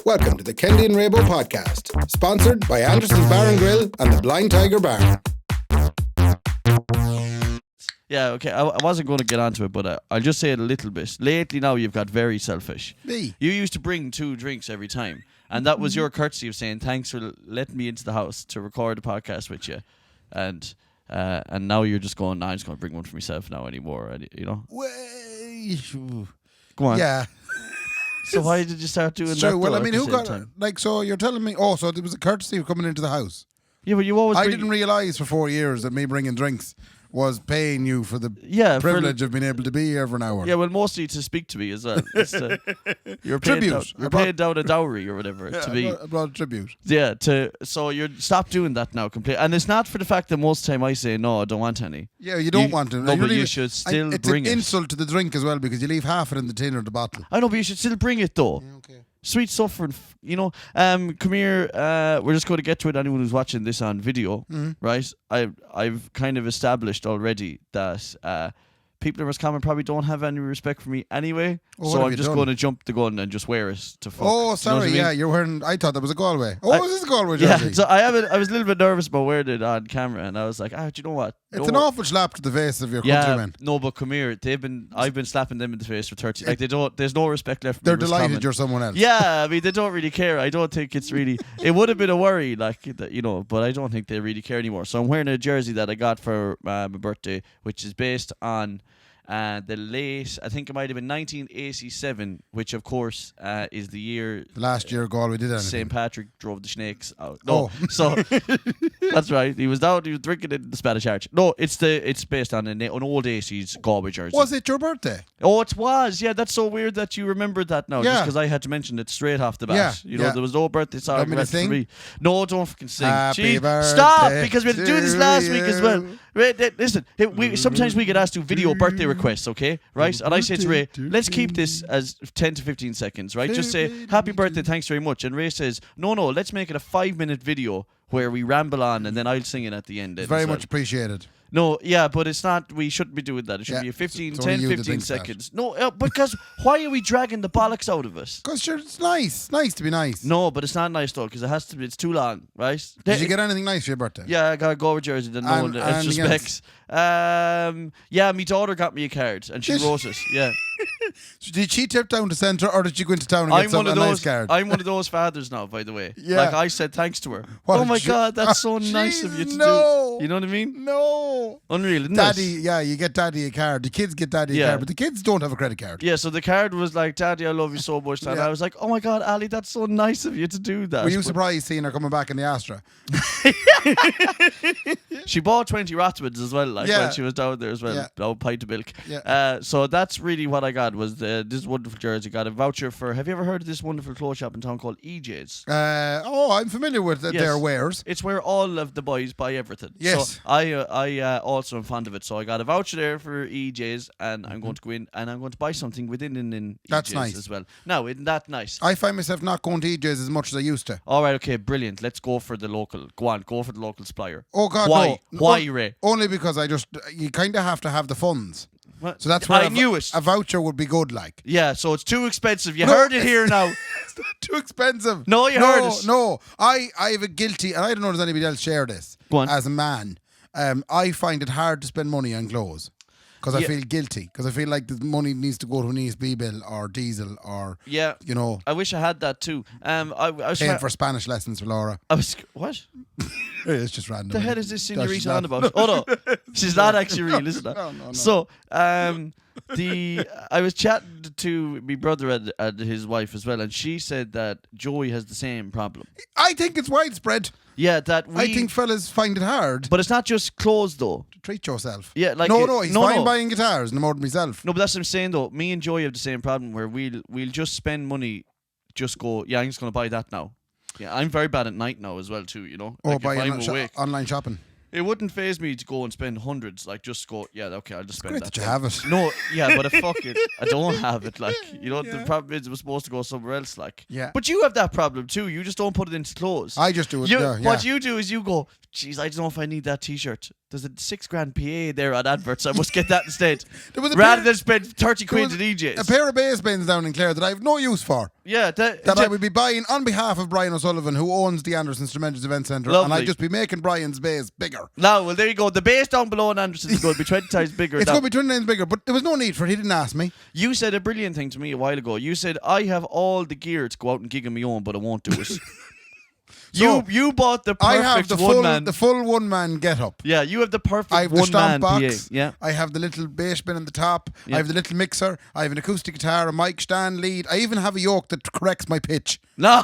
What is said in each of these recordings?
Welcome to the Kendy and Raybo podcast, sponsored by Anderson's Bar and Grill and the Blind Tiger Bar. Yeah, okay, I wasn't going to get onto it, but I'll just say it a little bit. Lately now you've got very selfish. Me? You used to bring 2 drinks every time, and that was your courtesy of saying thanks for letting me into the house to record a podcast with you. And now you're just going, nah, I'm just going to bring one for myself now anymore, you know? Go on. Yeah. So why did you start doing that? So, well, I mean, who got time? like? So you're telling me? Oh, so there was a courtesy of coming into the house. Yeah, but you always. I didn't realise for 4 years that me bringing drinks was paying you for the privilege of being able to be here for an hour. Yeah, well, mostly to speak to me as well. You're paying Tribute. you're paying down a dowry or whatever to be. I brought a tribute. Yeah, so you're stop doing that now completely. And it's not for the fact that most of the time I say no, I don't want any. Yeah, you don't want to. No, but you should still bring it. It's an insult to the drink as well because you leave half it in the tin or the bottle. I know, but you should still bring it though. Yeah, okay. Sweet suffering, you know. Come here. We're just going to get to it. Anyone who's watching this on video, right? I've kind of established already that people in Roscommon probably don't have any respect for me anyway. So I'm just going to jump the gun and just wear it to fuck. Oh, sorry. You know what I mean? You're wearing. I thought that was a Galway. Oh, is this a Galway jersey? Yeah. So I was a little bit nervous about wearing it on camera, and I was like, do you know what? It's an awful slap to the face of your countrymen. No, but come here. I've been slapping them in the face for 30. Like there's no respect left. They're delighted you're someone else. Yeah, I mean they don't really care. I don't think it's really. It would have been a worry, like you know, but I don't think they really care anymore. So I'm wearing a jersey that I got for my birthday, which is based on the late, I think it might have been 1987, which of course is the year. The last year Galway did anything. St. Patrick drove the snakes out. No, so that's right. He was drinking in the Spanish Arch. No, it's based on an old 80s Galway jersey. Was it your birthday? Oh, it was. Yeah, that's so weird that you remembered that now. Just because I had to mention it straight off the bat. Yeah, you know, there was no birthday song left for me. No, don't fucking sing. Happy birthday. Stop, because we had to do this last week as well. Listen, sometimes we get asked to video birthday requests, okay? Right? And I say to Ray, let's keep this as 10 to 15 seconds, right? Just say, happy birthday, thanks very much. And Ray says, no, let's make it a 5-minute video where we ramble on and then I'll sing it at the end. It's very much appreciated. No, yeah, but it's not. We shouldn't be doing that. It should be a 10, 15 seconds. No, because why are we dragging the bollocks out of us? Because it's nice. Nice to be nice. No, but it's not nice though, because it has to be. It's too long, right? Did you get anything nice for your birthday? Yeah, I got a Galway jersey that no one expects. Yeah, my daughter got me a card and she wrote it. Yeah. So did she tip down to centre or did she go into town and get a nice card? I'm one of those fathers now, by the way. Yeah. Like I said thanks to her. Oh my God, that's so nice of you to do. You know what I mean? No. Unreal, isn't Daddy, yeah, you get Daddy a card. The kids get Daddy a card, but the kids don't have a credit card. Yeah, so the card was like, Daddy, I love you so much. And I was like, oh my God, Ali, that's so nice of you to do that. Were you surprised seeing her coming back in the Astra? She bought 20 Ratsmans as well, like when she was down there as well. Yeah. Pint of milk. Yeah. So that's really what I got was this wonderful jersey. Got a voucher for. Have you ever heard of this wonderful clothes shop in town called EJ's? I'm familiar with their wares. It's where all of the boys buy everything. Yes. So I also am fond of it. So I got a voucher there for EJ's, and I'm going to go in and I'm going to buy something within EJ's That's nice as well. Now, isn't that nice? I find myself not going to EJ's as much as I used to. All right, okay, brilliant. Let's go for the local. Go on, go for the local supplier. Oh God, why? No. Why, Ray? Only because you kind of have to have the funds. What? So that's where I knew it. A voucher would be good, like. Yeah, so it's too expensive. You heard it here now. It's not too expensive. No, you heard it. No, I have a guilty, and I don't know if anybody else share this. Go on. As a man, I find it hard to spend money on clothes. Because I feel guilty. Because I feel like the money needs to go to an ESB bill or diesel or, you know. I wish I had that too. I was paying for Spanish lessons for Laura. what? It's just random. The hell is this senorita on about? Oh no, she's not actually real, isn't it? No. So, I was chatting to my brother and his wife as well, and she said that Joey has the same problem. I think it's widespread. Yeah, I think fellas find it hard. But it's not just clothes though. To treat yourself. Yeah, like he's fine buying guitars no more than myself. No, but that's what I'm saying though. Me and Joey have the same problem where we'll just spend money, just go. Yeah, I'm just gonna buy that now. Yeah, I'm very bad at night now as well too. You know, like buying online shopping. It wouldn't faze me to go and spend hundreds. Like, just go, yeah, okay, I'll just spend great that. That you have it. No, yeah, but fuck it. I don't have it. Like, you know, the problem is it was supposed to go somewhere else. Like, but you have that problem too. You just don't put it into clothes. I just do it. What you do is you go, geez, I don't know if I need that T-shirt. There's a $6,000 PA there on adverts. I must get that instead. Rather than spend 30 quid at EJ's. A pair of base bins down in Clare that I have no use for. Yeah, that I would be buying on behalf of Brian O'Sullivan, who owns the Anderson's Tremendous Event Centre, and I'd just be making Brian's base bigger. No, well, there you go. The base down below in Anderson's is going to be 20 times bigger. It's going to be 20 times bigger, but there was no need for it. He didn't ask me. You said a brilliant thing to me a while ago. You said, I have all the gear to go out and gig on my own, but I won't do it. So you bought the perfect I have the full one-man get-up. Yeah, you have the perfect I have the one-man stomp box. PA. Yeah. I have the little bass bin on the top. Yeah. I have the little mixer. I have an acoustic guitar, a mic stand, lead. I even have a yoke that corrects my pitch. No.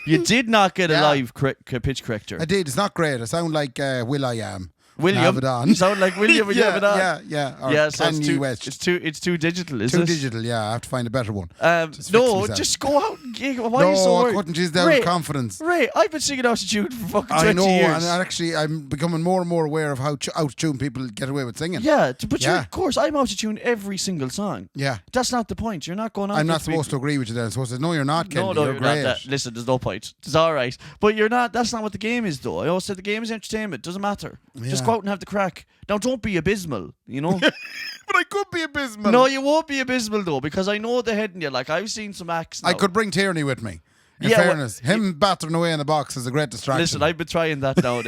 You did not get a live pitch corrector. I did. It's not great. I sound like Will.i.am. William, have it on. You sound like William when you have it on. Yeah. Or so it's too digital, is it? Too digital, yeah. I have to find a better one. No, just go out and gig. Why are you so worried? I couldn't. She's down with confidence. Ray, I've been singing out of tune for fucking 20 years. I know, and actually I'm becoming more and more aware of how out of tune people get away with singing. Yeah, but of course, I'm out of tune every single song. Yeah. That's not the point. You're not going out. I'm not supposed to agree with you then. I'm supposed to say, no, you're not, Kendy. No, you're great. not. Listen, there's no point. It's all right. But you're not. That's not what the game is, though. I always said the game is entertainment. Doesn't matter. Yeah. Just go out and have the crack. Now, don't be abysmal, you know? But I could be abysmal. No, you won't be abysmal, though, because I know the head in you. Like, I've seen some acts now. I could bring Tierney with me. In fairness, him battering away in the box is a great distraction. Listen, I've been trying that now.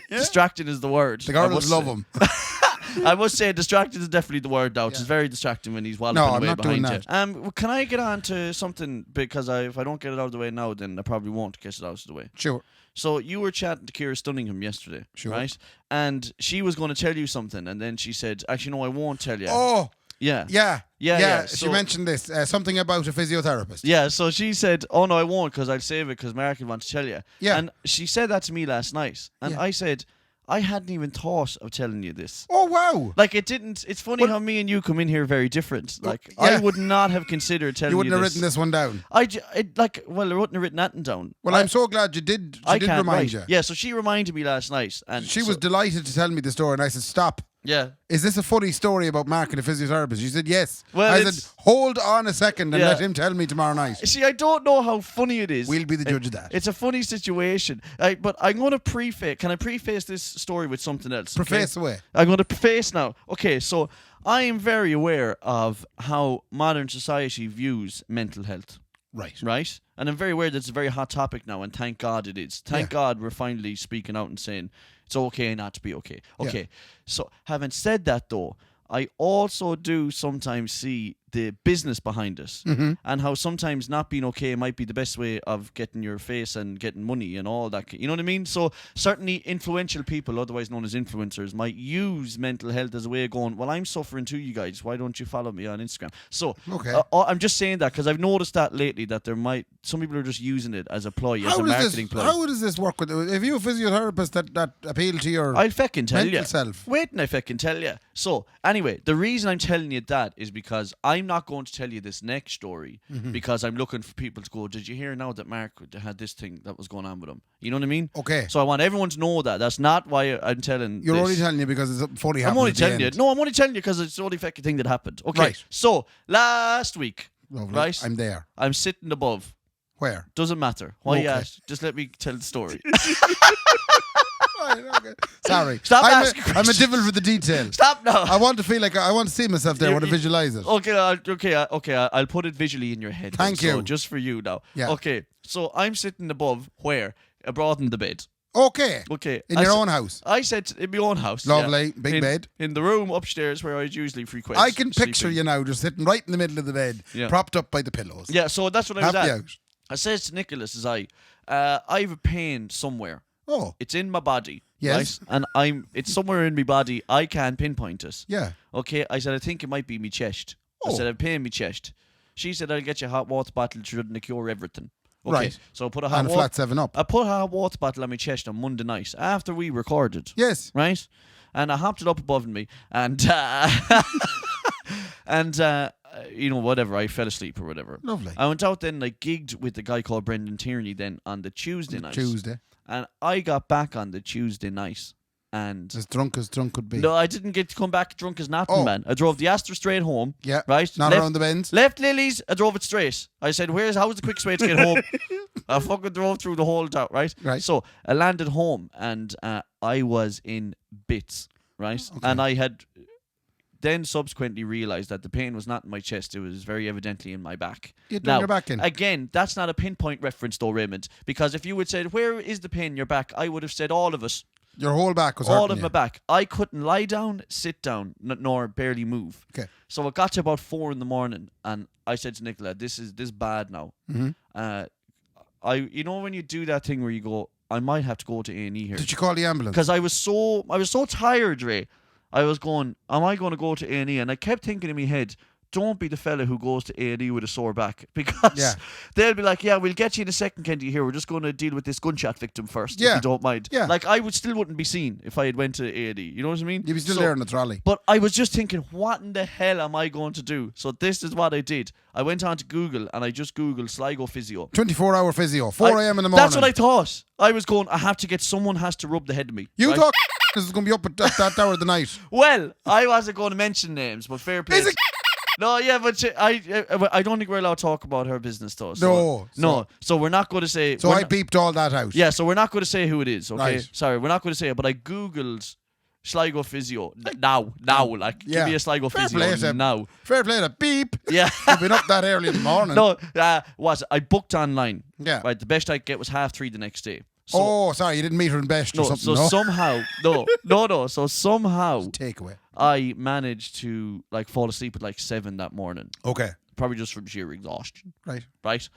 Distracting is the word. The girls love him. I must say, distracted is definitely the word now. It's very distracting when he's walloping away behind you. Can I get on to something? Because if I don't get it out of the way now, then I probably won't get it out of the way. Sure. So you were chatting to Ciara Stunningham yesterday, right? And she was going to tell you something, and then she said, actually, no, I won't tell you. Oh. Yeah. She mentioned this, something about a physiotherapist. Yeah, so she said, oh, no, I won't, because I'll save it, because Mark will want to tell you. Yeah. And she said that to me last night, and I said, I hadn't even thought of telling you this. Oh, wow. Like, it didn't... It's funny how me and you come in here very different. Like, I would not have considered telling you this. You wouldn't have written this one down. I wouldn't have written that down. Well, I'm so glad you did. She did remind you. Yeah, so she reminded me last night. And she was delighted to tell me the story, and I said, stop. Yeah. Is this a funny story about Mark and a physiotherapist? She said, yes. Well, I said, hold on a second and let him tell me tomorrow night. See, I don't know how funny it is. We'll be the judge of that. It's a funny situation. But I'm going to preface... Can I preface this story with something else? Preface away. I'm going to preface now. Okay, so I am very aware of how modern society views mental health. Right? And I'm very aware that it's a very hot topic now, and thank God it is. Thank God we're finally speaking out and saying it's okay not to be okay. Okay. So having said that, though, I also do sometimes see the business behind it, and how sometimes not being okay might be the best way of getting your face and getting money and all that. You know what I mean? So certainly influential people, otherwise known as influencers, might use mental health as a way of going, well, I'm suffering too, you guys. Why don't you follow me on Instagram? So I'm just saying that because I've noticed that lately, that some people are just using it as a ploy, as a marketing ploy. How does this work? If you a physiotherapist that appeal to your I'll feckin' tell mental self? Wait and I feckin' tell you. So anyway, the reason I'm telling you that is because I'm not going to tell you this next story because I'm looking for people to go, did you hear now that Mark had this thing that was going on with him? You know what I mean? Okay. So I want everyone to know that. That's not why I'm telling You're only telling you because it's funny happened. I'm only telling you. No, I'm only telling you because it's the only fucking thing that happened. Okay. Right. So last week, right? I'm there. I'm sitting above. Where? Doesn't matter. Why you ask? Just let me tell the story. Okay. Sorry. Stop asking. I'm a devil for the detail. Stop now. I want to feel like I want to see myself there. I want to visualize it. Okay. I'll put it visually in your head. Thank you. So just for you now. Yeah. Okay. So I'm sitting above where? Abroad in the bed. Okay. In your own house. I said in my own house. Lovely. Big bed. In the room upstairs where I usually frequent. I can picture you now just sitting right in the middle of the bed, propped up by the pillows. Yeah. So that's what I was Happy at. out. I says to Nicholas, I have a pain somewhere. Oh. It's in my body. Yes. Right? And it's somewhere in my body. I can't pinpoint it. Yeah. Okay. I said, I think it might be my chest. I said, I have pain in my chest. She said, I'll get you a hot water bottle to cure everything. Okay. Right. So I put a flat 7-Up. I put a hot water bottle on my chest on Monday night after we recorded. Yes. Right? And I hopped it up above me and whatever, I fell asleep or whatever. Lovely. I went out then and I gigged with the guy called Brendan Tierney then on the Tuesday night. And I got back on the Tuesday night and... As drunk could be. No, I didn't get to come back drunk as nothing, man. I drove the Astra straight home. Yeah. Right? Not around the bends. Left Lily's, I drove it straight. I said, how's the quickest way to get home? I fucking drove through the whole town, right? Right. So I landed home and I was in bits, right? Okay. And I had then subsequently realised that the pain was not in my chest. It was very evidently in my back. You're doing your back in. Again, that's not a pinpoint reference though, Raymond. Because if you had said, where is the pain in your back? I would have said all of it. Your whole back was hurting all of my back. I couldn't lie down, sit down, nor barely move. Okay. So it got to about 4 a.m, and I said to Nicola, "This is bad now." You know when you do that thing where you go, I might have to go to A&E here. Did you call the ambulance? Because I was so tired, Ray. I was going, am I going to go to A&E? And I kept thinking in my head, don't be the fella who goes to A&E with a sore back, because they'll be like, yeah, we'll get you in a second, Kendy, here. We're just going to deal with this gunshot victim first, if you don't mind. Yeah. Like, I wouldn't be seen if I had went to A&E. You know what I mean? You'd be still there in the trolley. But I was just thinking, what in the hell am I going to do? So this is what I did. I went on to Google, and I just Googled Sligo physio. 24-hour physio, 4 a.m. in the morning. That's what I thought. I was going, someone has to rub the head of me. You thought this is going to be up at that hour of the night. Well, I wasn't going to mention names, but fair play. Is it? No, yeah, but I don't think we're allowed to talk about her business, though. So, no. So we're not going to say. So I beeped all that out. Yeah, so we're not going to say who it is, okay? Right. Sorry, we're not going to say it, but I Googled Sligo physio now, like, give me a Sligo physio now. Fair play to beep. Yeah. You've been up that early in the morning. No, I booked online. Yeah. Right, the best I could get was 3:30 the next day. So, sorry, you didn't meet her in best or something. So somehow, so somehow, takeaway. I managed to fall asleep at 7 that morning. Okay. Probably just from sheer exhaustion. Right.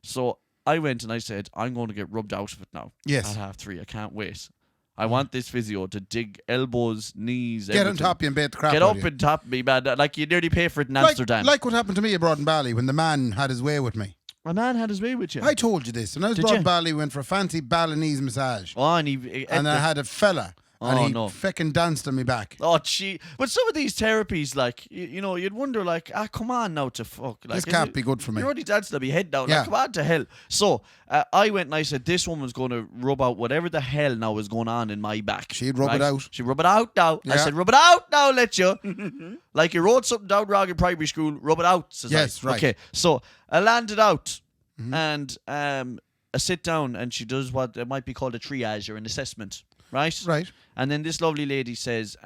So I went and I said, I'm going to get rubbed out of it now. Yes. At 3:30. I can't wait. I want this physio to dig elbows, knees, get everything. on top of you and bait the crap Get out up of you. and top me, man. Like you nearly pay for it in Amsterdam. Like what happened to me abroad in Bali when the man had his way with me. A man had his way with you. I told you this. When I was abroad in Bali, we went for a fancy Balinese massage. Oh, and I had a fella. And he no. feckin' danced on me back. Oh, gee. But some of these therapies, you'd wonder, come on now to fuck. This can't be good for me. You're already dancing on me head now. Yeah. Come on to hell. So, I went and I said, this woman's going to rub out whatever the hell now is going on in my back. She'd rub it out. She'd rub it out now. Yeah. I said, rub it out now, let you. Like you wrote something down wrong in primary school, rub it out. Yes, right. Okay, so I landed out and I sit down and she does what might be called a triage or an assessment. Right. And then this lovely lady says,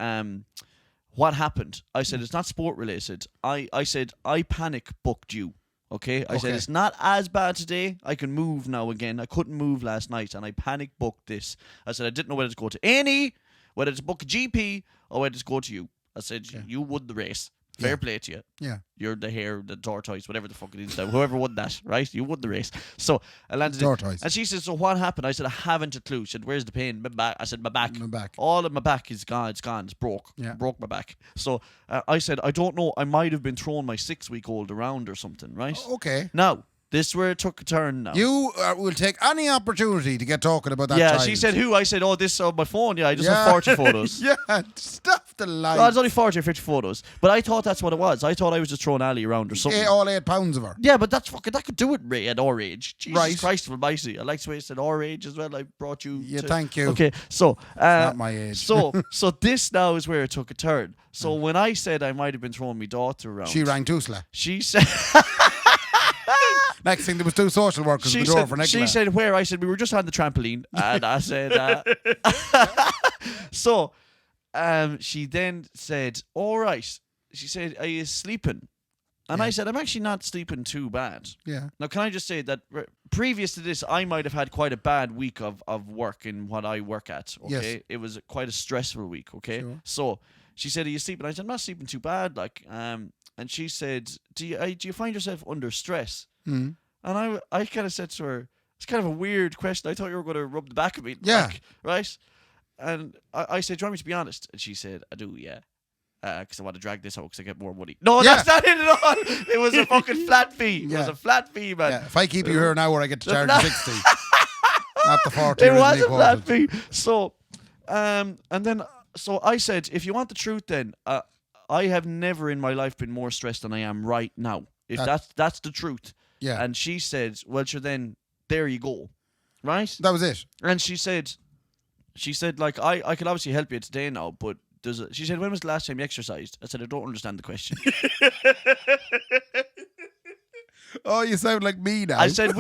what happened? I said, it's not sport related. I said, I panic booked you. Okay? I said, it's not as bad today. I can move now again. I couldn't move last night and I panic booked this. I said, I didn't know whether to go to A&E, whether to book a GP, or whether to go to you. I said, you won the race. Fair play to you. Yeah. You're the hare, the tortoise, whatever the fuck it is. Whoever won that, right? You won the race. So I landed tortoise. And she said, so what happened? I said, I haven't a clue. She said, where's the pain? My back. I said, my back. My back. All of my back is gone. It's gone. It's broke. Yeah. Broke my back. So I said, I don't know. I might have been throwing my 6-week-old around or something, right? Okay. Now, this is where it took a turn now. You will take any opportunity to get talking about that child. She said, who? I said, oh, this on my phone. Yeah, I just have 40 photos. Yeah, stuff the life. No, it's only 40 or 50 photos. But I thought that's what it was. I thought I was just throwing Ali around or something. All 8 pounds of her. Yeah, but that's fucking, that could do it, Ray, at our age. Jesus Right. Christ almighty. I like the way it said our age as well. I brought you. Yeah, thank you. Okay, so. Not my age. so this now is where it took a turn. So when I said I might have been throwing my daughter around. She rang Tusla. She said. Next thing, there was 2 social workers at the door for Nicola. She said, where? I said, we were just on the trampoline. And I said, so she then said, all right. She said, are you sleeping? And I said, I'm actually not sleeping too bad. Yeah. Now, can I just say that previous to this, I might have had quite a bad week of work in what I work at. Okay. Yes. It was quite a stressful week. Okay. Sure. So she said, are you sleeping? I said, I'm not sleeping too bad. And she said, do you find yourself under stress? Mm. And I kind of said to her, it's kind of a weird question. I thought you were going to rub the back of me. Yeah. Right? And I said, do you want me to be honest? And she said, I do, yeah. Because I want to drag this out because I get more money. No, that's not it at all. It was a fucking flat fee. It was a flat fee, man. Yeah. If I keep you here an hour, I get to charge you 60. Not the 40. It was a flat fee. So, and then, so I said, if you want the truth, then I have never in my life been more stressed than I am right now. If that's the truth. Yeah. And she said, well, sure, then there you go. Right? That was it. And she said, like, I can obviously help you today now, but she said, when was the last time you exercised? I said, I don't understand the question. Oh, you sound like me now. I said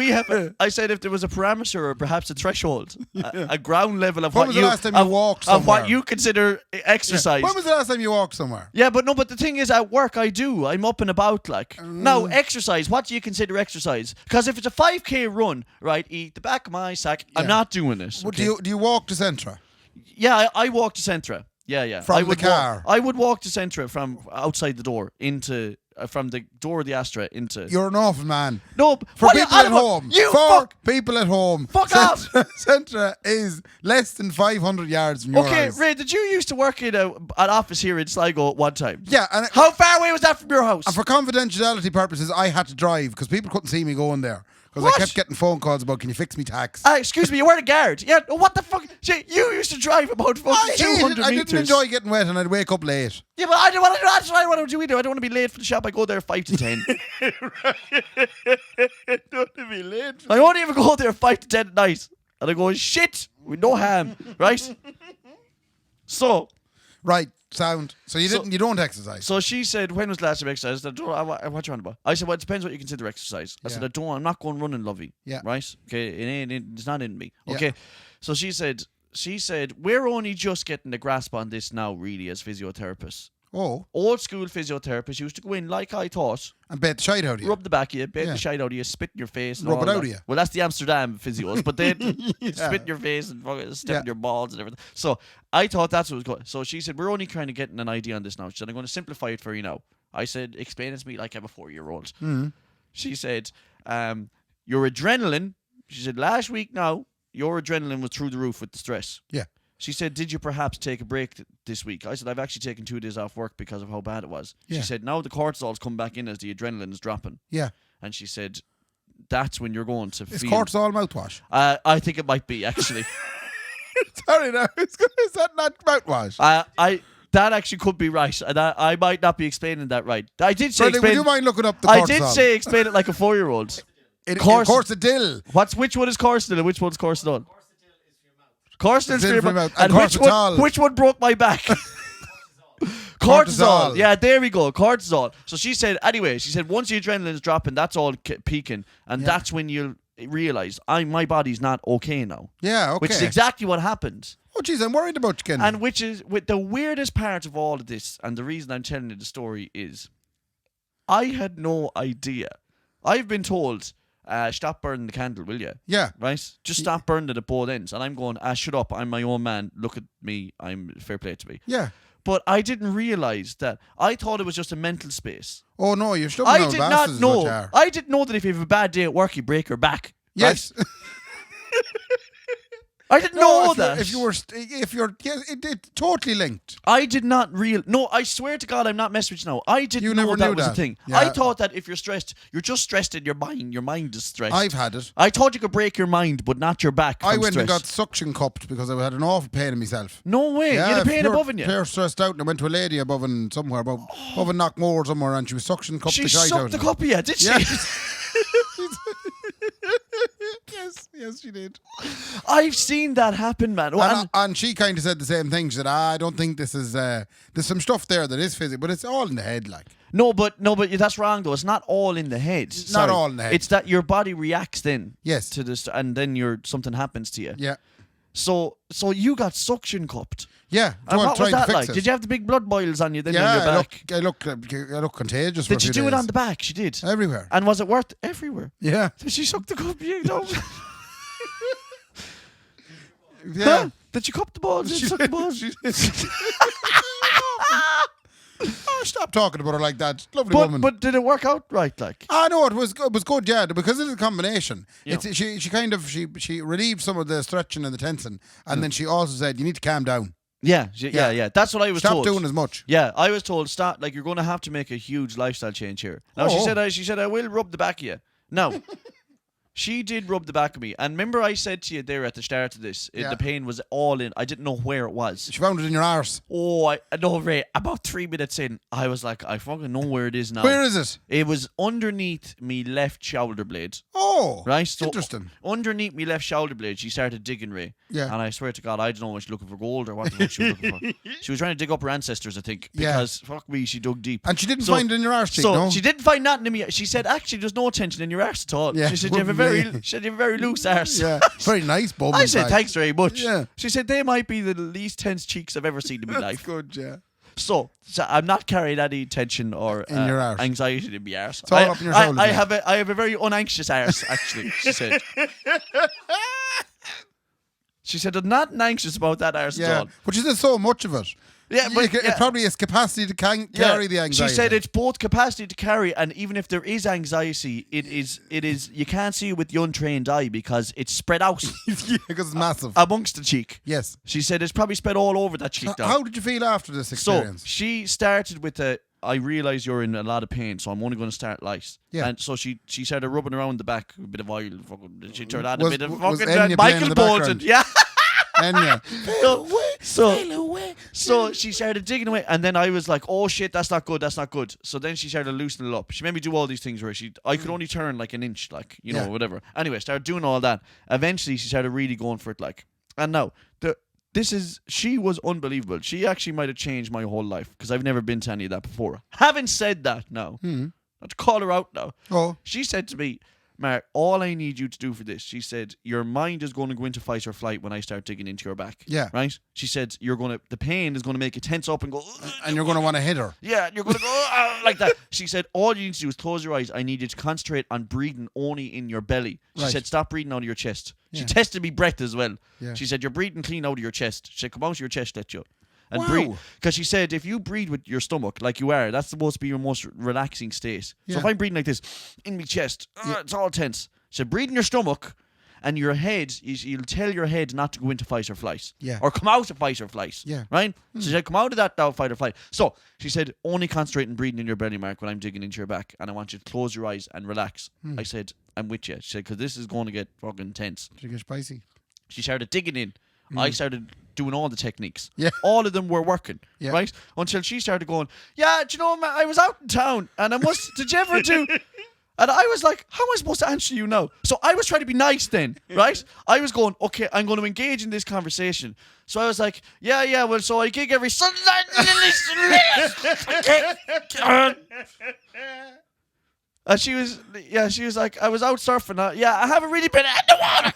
I said if there was a parameter or perhaps a threshold, a ground level of when was the last time you walked somewhere? Of what you consider exercise. Yeah. When was the last time you walked somewhere? Yeah, but the thing is, at work I do. I'm up and about, like. Now, exercise. What do you consider exercise? Because if it's a 5K run, right, eat the back of my sack. Yeah. I'm not doing it. Okay? Do you walk to Centra? Yeah, I walk to Centra. Yeah. From the car? I would walk to Centra from outside the door into... from the door of the Astra into... You're an awful man. No, for people at home. People at home. Fuck off. Centra is less than 500 yards from your house. Okay, Ray, did you used to work in an office here in Sligo at one time? Yeah. How far away was that from your house? And for confidentiality purposes, I had to drive because people couldn't see me going there. Because I kept getting phone calls about, can you fix me tax? Excuse me, you weren't a guard. Yeah, what the fuck? See, you used to drive about fucking 200 meters. I didn't enjoy getting wet and I'd wake up late. Yeah, but I don't want to do that. That's what I want to do either. I don't want to be late for the shop. I go there 5 to 10. Don't want to be late. I won't even go there 5 to 10 at night. And I go, shit, with no ham, right? So. Right. Sound. So you don't exercise. So she said, when was the last time you exercised? I said, what you on about? I said, well, it depends what you consider exercise. I said, I'm not going running, lovey. Yeah. Right? Okay, it's not in me. Okay. Yeah. So she said, we're only just getting the grasp on this now, really, as physiotherapists. Oh. Old school physiotherapists used to go in like I thought. And bait the shite out of you. Rub the back of you, bait the shite out of you, spit in your face. And rub it out that. of you. Well, that's the Amsterdam physios, but they spit in your face and step in your balls and everything. So I thought that's what was going. So she said, we're only kind of getting an idea on this now. She said, I'm going to simplify it for you now. I said, explain it to me like I'm a 4-year-old. Mm. She said, your adrenaline, she said, last week now, your adrenaline was through the roof with the stress. Yeah. She said, did you perhaps take a break this week? I said, I've actually taken 2 days off work because of how bad it was. Yeah. She said, now the cortisol's come back in as the adrenaline is dropping. Yeah. And she said, that's when you're going to Is feel... cortisol mouthwash? I think it might be, actually. Sorry, no. Is that not mouthwash? That actually could be right. And I might not be explaining that right. I did say Would you mind looking up the cortisol? I did say explain it like a 4-year-old. Corsadil. Which one is Corsadil and which one's Corsadil? Corsadil's for your mouth. And which one broke my back? Cortisol. Yeah, there we go. Cortisol. So she said, anyway, once the adrenaline's dropping, that's all peaking. And that's when you'll realise, my body's not okay now. Yeah, okay. Which is exactly what happened. Oh, jeez, I'm worried about you, Kendy. And which is, with the weirdest part of all of this, and the reason I'm telling you the story is, I had no idea. I've been told... stop burning the candle, will you? Yeah. Right? Just stop burning it at both ends. And I'm going, shut up. I'm my own man. Look at me. I'm fair play to me. Yeah. But I didn't realise that. I thought it was just a mental space. Oh, no. You're stubborn old bastards. I didn't know that if you have a bad day at work, you break your back. Yes. Right? I didn't know that. It's totally linked. I did not No, I swear to God, I'm not messing with you now. I didn't know that was a thing. Yeah. I thought that if you're stressed, you're just stressed in your mind. Your mind is stressed. I've had it. I thought you could break your mind, but not your back. I went and got suction cupped because I had an awful pain in myself. No way. Yeah, you had a pain above you. Pure stressed out, and I went to a lady above and somewhere, above Knockmore somewhere, and she was suction cupped the shite out. She sucked the cup of you, did she? Yeah. Yes, she did. I've seen that happen, man. And she kind of said the same thing. She said, I don't think this is... there's some stuff there that is physical, but it's all in the head, like. No, but that's wrong, though. It's not all in the head. Not all in the head. It's that your body reacts then. Yes. To this, and then something happens to you. Yeah. So you got suction cupped. Yeah. And what was that like? Did you have the big blood boils on you then on your back? I look contagious. Did she do it on the back? She did. Everywhere. And was it worth everywhere? Yeah. Did she suck the cup? You know? Yeah. Huh? Did she cup the balls? Did she suck the balls? Oh, stop talking about her like that. Lovely woman. But did it work out right? Like, no, it was good. Yeah, because it's a combination. Yeah. She relieved some of the stretching and the tensing, and then she also said you need to calm down. Yeah. That's what I was told. Stop doing as much. Yeah, I was told stop. Like, you're going to have to make a huge lifestyle change here. Now she said I will rub the back of you. No. She did rub the back of me. And remember I said to you there at the start of this, the pain was all in. I didn't know where it was. She found it in your arse. Oh, I know, Ray. About 3 minutes in, I was like, I fucking know where it is now. Where is it? It was underneath me left shoulder blade. Oh, right. So interesting. Underneath me left shoulder blade, she started digging, Ray. Yeah. And I swear to God, I don't know if she was looking for gold or what the fuck she was looking for. She was trying to dig up her ancestors, I think. Because, fuck me, she dug deep. And she didn't find it in your arse cheek, so no? she didn't find nothing in me. She said, actually, there's no tension in your arse at all. Yeah. She said, you have a very loose arse. Yeah. Very nice, bum. I said, thanks very much. Yeah. She said, they might be the least tense cheeks I've ever seen in my life. Good, yeah. So I'm not carrying any tension or in your arse. anxiety in my arse. It's all up in your shoulders. I have a very unanxious arse, actually, she said. She said, I'm not anxious about that arse at all. But she said so much of it. Yeah, but it probably has capacity to carry the anxiety. She said it's both capacity to carry, and even if there is anxiety, it is you can't see it with the untrained eye because it's spread out. Yeah, because it's massive. Amongst the cheek. Yes. She said it's probably spread all over that cheek. How did you feel after this experience? So she started with I realise you're in a lot of pain, so I'm only going to start light. Yeah. And so she started rubbing around the back, a bit of oil. She turned on a Was bit of Enya fucking playing in Michael the Bolton. background? Yeah. Enya. So she started digging away, and then I was like, "Oh shit, that's not good. That's not good." So then she started loosening it up. She made me do all these things where I could only turn like an inch, like whatever. Anyway, started doing all that. Eventually, she started really going for it, like. And now she was unbelievable. She actually might have changed my whole life because I've never been to any of that before. Having said that, now, let's call her out now. Oh, she said to me, Mark, all I need you to do for this, she said, your mind is going to go into fight or flight when I start digging into your back. Yeah. Right? She said, the pain is going to make you tense up and go... And you're going to want to hit her. Yeah, you're going to go like that. She said, all you need to do is close your eyes. I need you to concentrate on breathing only in your belly. She said, stop breathing out of your chest. She tested me breath as well. Yeah. She said, you're breathing clean out of your chest. She said, come out of your chest, let you. And breathe. Because she said, if you breathe with your stomach like you are, that's supposed to be your most relaxing state. Yeah. So if I'm breathing like this, in my chest, it's all tense. So breathe in your stomach, and your head, you'll tell your head not to go into fight or flight. Yeah. Or come out of fight or flight. Yeah. Right? So she said, come out of that now, fight or flight. So she said, only concentrate on breathing in your belly, Mark, when I'm digging into your back, and I want you to close your eyes and relax. I said, I'm with you. She said, because this is going to get fucking intense. Did you get spicy? She started digging in. I started doing all the techniques. Yeah. All of them were working. Yeah. Right? Until she started going, yeah, do you know, man, I was out in town and I must, did you ever do... And I was like, how am I supposed to answer you now? So I was trying to be nice then, right? I was going, okay, I'm going to engage in this conversation. So I was like, yeah, well, so I gig every Sunday. And she was like, I was out surfing. I haven't really been in the water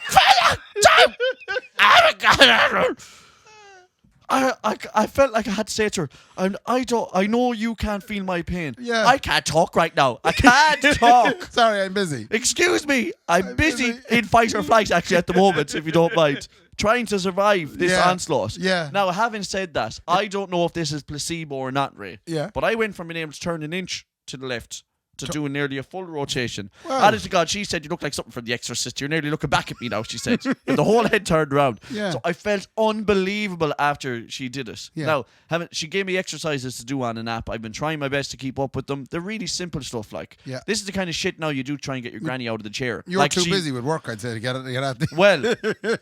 I felt like I had to say to her, I know you can't feel my pain. Yeah. I can't talk right now. I can't talk. Sorry, I'm busy. Excuse me. I'm busy in fight or flight actually at the moment, if you don't mind. Trying to survive this onslaught. Yeah. Now, having said that, I don't know if this is placebo or not, Ray. Yeah. But I went from being able to turn an inch to the left to doing nearly a full rotation. Wow. Honest to God, she said, you look like something from The Exorcist. You're nearly looking back at me now, she said. And the whole head turned around. Yeah. So I felt unbelievable after she did it. Yeah. Now, she gave me exercises to do on an app. I've been trying my best to keep up with them. They're really simple stuff, like. Yeah. This is the kind of shit now you do try and get your granny out of the chair. You're too busy with work, I'd say, to get at the...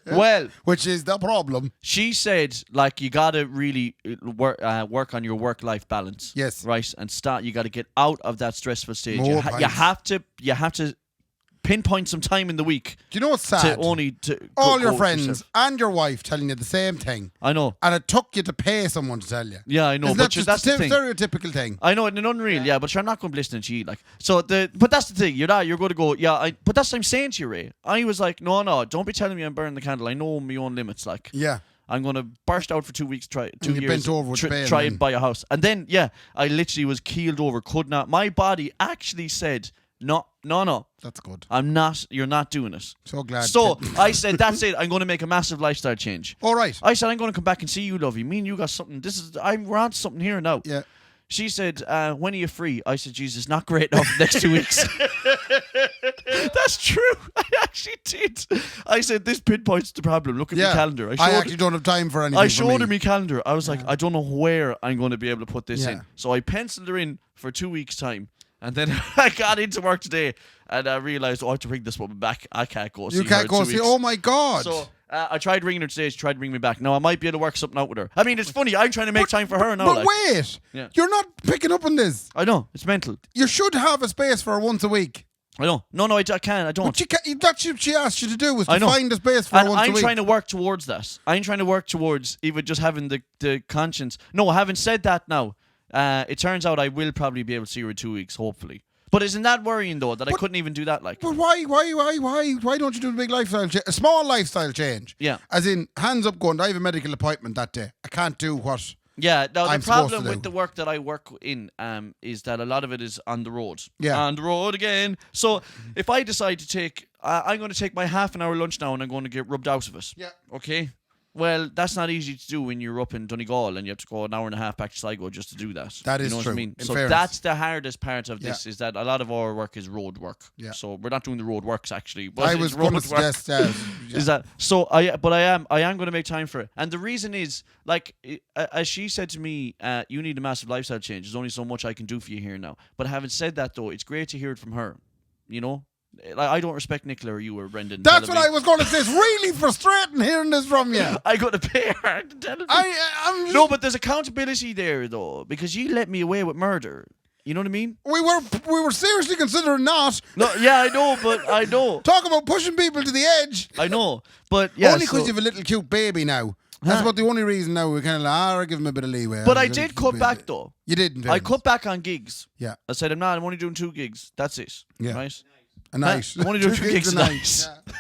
Well. Which is the problem. She said, like, you got to really work on your work-life balance. Yes. Right? And you got to get out of that stressful stage. You have to pinpoint some time in the week. Do you know what's sad? All your friends and your wife telling you the same thing. I know. And it took you to pay someone to tell you. Yeah, I know. Isn't but that that's the thing. Stereotypical thing. I know, and unreal, yeah. But I'm not going to listen to you, like. But that's the thing. You're going to go, yeah. But that's what I'm saying to you, Ray. I was like, no, don't be telling me I'm burning the candle. I know my own limits, like. Yeah. I'm going to burst out for 2 weeks, try 2 years, bent over try and buy a house. And then, I literally was keeled over, could not. My body actually said, no. That's good. You're not doing it. So glad. So I said, that's it. I'm going to make a massive lifestyle change. All right. I said, I'm going to come back and see you, lovey. Me and you got something. We're on something here now. Yeah. She said, when are you free? I said, Jesus, not great enough for the next 2 weeks. That's true. I actually did. I said, this pinpoints the problem. Look at my calendar. I actually don't have time for anything. I showed her my calendar. I was like, I don't know where I'm going to be able to put this in. So I penciled her in for 2 weeks' time. And then I got into work today, And I realised, I have to bring this woman back. I can't go see You her can't in go 2 see. weeks. Oh my God. So I tried ringing her today. She tried to ring me back. Now I might be able to work something out with her. I mean, it's funny. I'm trying to make time for her now. But like. wait, you're not picking up on this. I know, it's mental. You should have a space for her once a week. I know. No, I can't. I don't. But that's what she asked you to do, was to find a space for her once a week. I'm trying to work towards that. I'm trying to work towards even just having the conscience. No, having said that now, it turns out I will probably be able to see her in 2 weeks, hopefully. But isn't that worrying though that I couldn't even do that? Like, but why don't you do a big lifestyle change, a small lifestyle change? Yeah, as in hands up, going, I have a medical appointment that day. I can't do what. Yeah, now I'm the problem with the work that I work in is that a lot of it is on the road. Yeah. On the road again. So if I decide to take, I'm going to take my half an hour lunch now and I'm going to get rubbed out of it. Yeah. Okay? Well, that's not easy to do when you're up in Donegal and you have to go an hour and a half back to Sligo just to do that. That is true. What I mean? So fairness. that's the hardest part of this, is that a lot of our work is road work. Yeah. So we're not doing the road works actually. But I was going to suggest is that so? I am going to make time for it, and the reason is like as she said to me, you need a massive lifestyle change. There's only so much I can do for you here now. But having said that, though, it's great to hear it from her. You know. Like, I don't respect Nicola or you or Brendan. That's what I was going to say. It's really frustrating hearing this from you. I got to pay her to tell me. No, but there's accountability there though, because you let me away with murder. You know what I mean? We were seriously considering not. No, yeah, I know, but I know. Talk about pushing people to the edge. I know, but yeah. Only because you have a little cute baby now. That's about the only reason now we're kind of like, I'll give him a bit of leeway. But I did cut back though. You didn't. I cut back on gigs. Yeah. I said, I'm only doing 2 gigs. That's it. Yeah. Right? A night. I'm only doing 2 gigs a night. Yeah.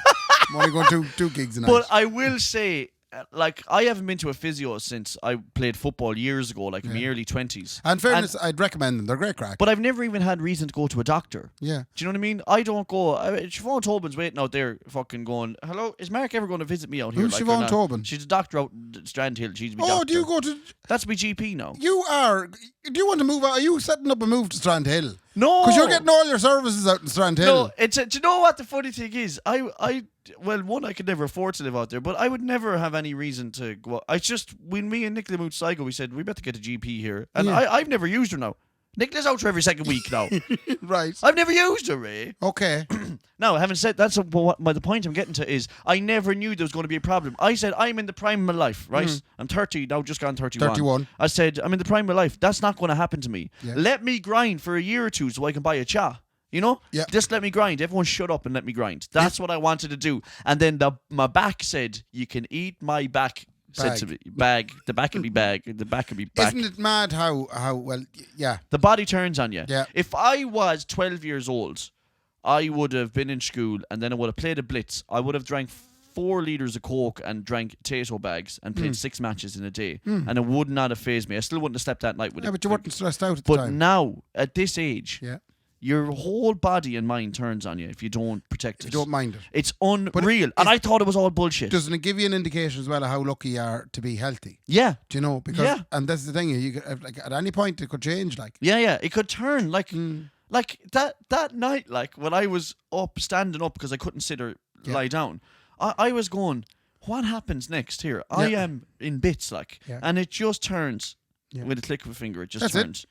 I'm only going two gigs a night. But I will say, like, I haven't been to a physio since I played football years ago, like in my early 20s. And fairness, I'd recommend them. They're great crack. But I've never even had reason to go to a doctor. Yeah. Do you know what I mean? I don't go. Siobhan Tobin's waiting out there fucking going, hello, is Mark ever going to visit me out here? Who's Siobhan Tobin? She's a doctor out in Strandhill. She's my doctor. Do you go to... That's my GP now. You are... Do you want to move out? Are you setting up a move to Strandhill? No. Because you're getting all your services out in Strandhill. No, do you know what the funny thing is? Well, one, I could never afford to live out there, but I would never have any reason to go out. It's just, when me and Nicola moved to Sligo, we said, we better get a GP here. And I've never used her now. Nicola's out for every second week now. Right. I've never used her, Ray. Okay. Now, having said that's the point I'm getting to is I never knew there was going to be a problem. I said I'm in the prime of my life, right? I'm 30 now, just gone 31. 31. I said I'm in the prime of my life. That's not going to happen to me. Yeah. Let me grind for a year or two so I can buy a cha. You know? Yeah. Just let me grind. Everyone shut up and let me grind. That's what I wanted to do. And then my back said, you can eat my back. Said to me, bag. The back of me bag. The back of me back. Isn't it mad how well, yeah. The body turns on you. Yeah. If I was 12 years old, I would have been in school and then I would have played a blitz. I would have drank 4 litres of Coke and drank potato bags and played 6 matches in a day. And it would not have fazed me. I still wouldn't have slept that night with it. Yeah, but you weren't stressed out at the time. But now, at this age, yeah. your whole body and mind turns on you if you don't protect it. If you don't mind it. It's unreal. And I thought it was all bullshit. Doesn't it give you an indication as well of how lucky you are to be healthy? Yeah. Do you know? Because and that's the thing. You like at any point it could change. Like it could turn like that night. Like when I was standing up because I couldn't sit or lie down, I was going, what happens next here? I am in bits, and it just turns with a click of a finger. It just turns.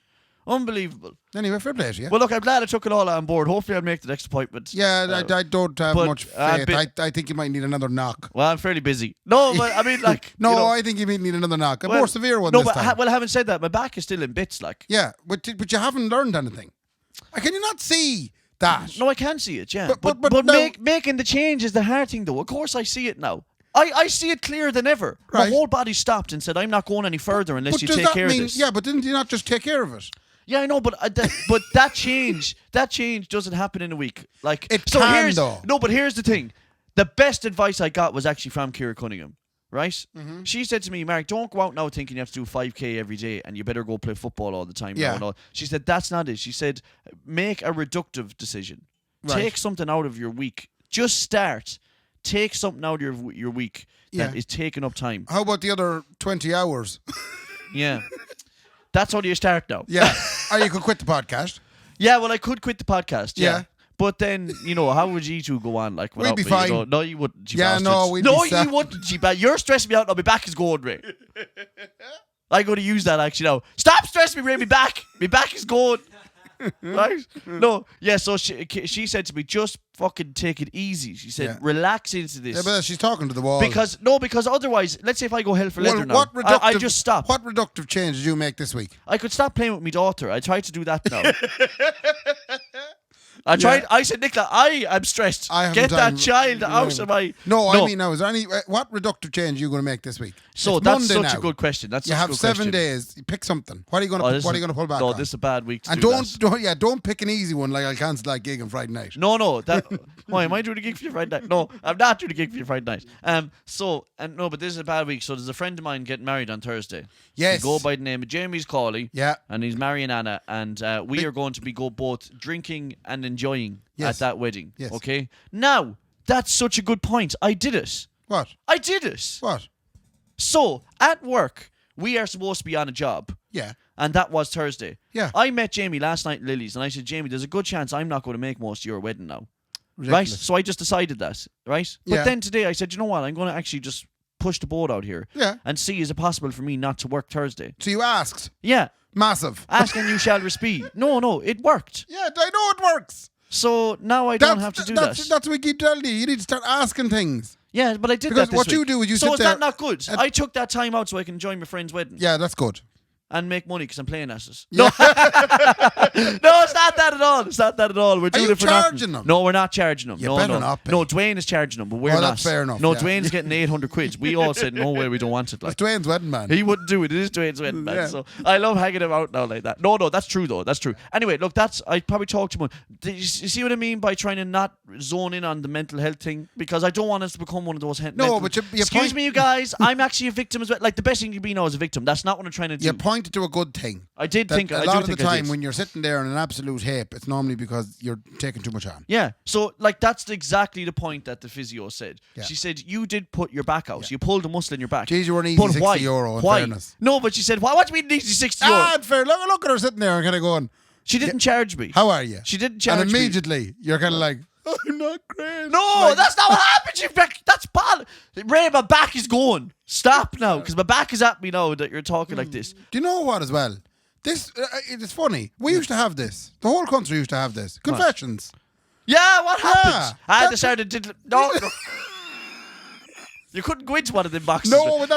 Unbelievable. Anyway, fair play to you. Well, look, I'm glad I took it all on board. Hopefully, I'll make the next appointment. Yeah, I don't have much faith. I think you might need another knock. Well, I'm fairly busy. No, but I mean, like... no, you know, I think you might need another knock. A more severe one no, this but time. Well, having said that, my back is still in bits, like... Yeah, but you haven't learned anything. Can you not see that? No, I can see it, yeah. But making the change is the hard thing, though. Of course I see it now. I see it clearer than ever. Right. My whole body stopped and said, I'm not going any further unless you take care of this. Yeah, but didn't you not just take care of it? Yeah, I know, but that change doesn't happen in a week. Like it can, though. No, but here's the thing: the best advice I got was actually from Ciara Cunningham. Right? Mm-hmm. She said to me, "Mark, don't go out now thinking you have to do 5K every day and you better go play football all the time." Yeah. Now and all. She said that's not it. She said make a reductive decision. Right. Take something out of your week. Just start. Take something out of your week that is taking up time. How about the other 20 hours? Yeah. That's how you start now. Yeah. Or you could quit the podcast. Yeah, well, I could quit the podcast. Yeah. Yeah. But then, how would you two go on? Like, we'd be me, fine. No, you wouldn't. Yeah, no, we'd be you wouldn't. You're stressing me out now. My back is going, Ray. I'm going to use that actually now. Stop stressing me, Ray. My back is going. Right? No. Yeah, so she said to me, just fucking take it easy. She said, relax into this. Yeah, but she's talking to the wall. Because otherwise, let's say if I go hell for leather now, I just stop. What reductive change did you make this week? I could stop playing with my daughter. I tried to do that now. I tried. I said, Nicola, I am stressed. Get that child out of my. No, I mean, now, is there any what reductive change are you going to make this week? So it's that's Monday such now. a good question. That's you have 7 days. You pick something. What are you going to? What are you going to pull back? No, on? this is a bad week. To and don't pick an easy one like I'll cancel that gig on Friday night. No. Why am I doing a gig for you Friday night? No, I'm not doing a gig for you Friday night. But this is a bad week. So there's a friend of mine getting married on Thursday. Yes. He go by the name of Jamie's Cawley. Yeah. And he's marrying Anna, and we are going to be both drinking and enjoying at that wedding. Yes. Okay. Now that's such a good point. I did it. What? I did it. What? So at work, we are supposed to be on a job. Yeah. And that was Thursday. Yeah. I met Jamie last night in Lily's, and I said, Jamie, there's a good chance I'm not going to make most of your wedding now. Ridiculous. Right? So I just decided that, right? Yeah. But then today I said, you know what? I'm going to actually just push the boat out here. Yeah. And see, is it possible for me not to work Thursday? So you asked. Yeah. Massive. Ask and you shall receive. No, it worked. Yeah, I know it works. So now I don't have to do that. That's what we keep telling you. You need to start asking things. Yeah, but I did because that this what week. you do is you so sit is there. That not good? I took that time out so I can enjoy my friend's wedding. Yeah, that's good. And make money because I'm playing asses. Yeah. No, it's not that at all. It's not that at all. We're doing you it for charging nothing. them? No, we're not charging them. You better not be. No, Dwayne is charging them, but we're not. That's fair enough. No, yeah. Dwayne's getting 800 quid. We all said, no way, we don't want it. Like. It's Dwayne's wedding, man. He wouldn't do it. It is Dwayne's wedding, man. Yeah. So I love hanging him out now like that. No, that's true, though. That's true. Anyway, look, I probably talked to him. You see what I mean by trying to not zone in on the mental health thing? Because I don't want us to become one of those excuse me, you guys, I'm actually a victim as well. Like, the best thing you can be now is a victim. That's not what I'm trying to do. You pointed to a good thing. I did think a lot of the time when you're sitting there in an absolute hape, it's normally because you're taking too much on. Yeah. So, like, that's exactly the point that the physio said. Yeah. She said, you did put your back out. Yeah. You pulled the muscle in your back. Jeez, you were an easy €60 in fairness. No, but she said, what do you mean easy €60? Fair. Look at her sitting there and kind of going. She didn't charge me. How are you? She didn't charge me. And immediately, you're kind of like, I'm not great. No, that's not what happened. That's bad. Ray, my back is going. Stop now, because my back is at me now that you're talking like this. Do you know what as well? This it's funny. We used to have this. The whole country used to have this. Confessions. Yeah, what happened? Yeah, I decided no. You couldn't go into one of them boxes. No,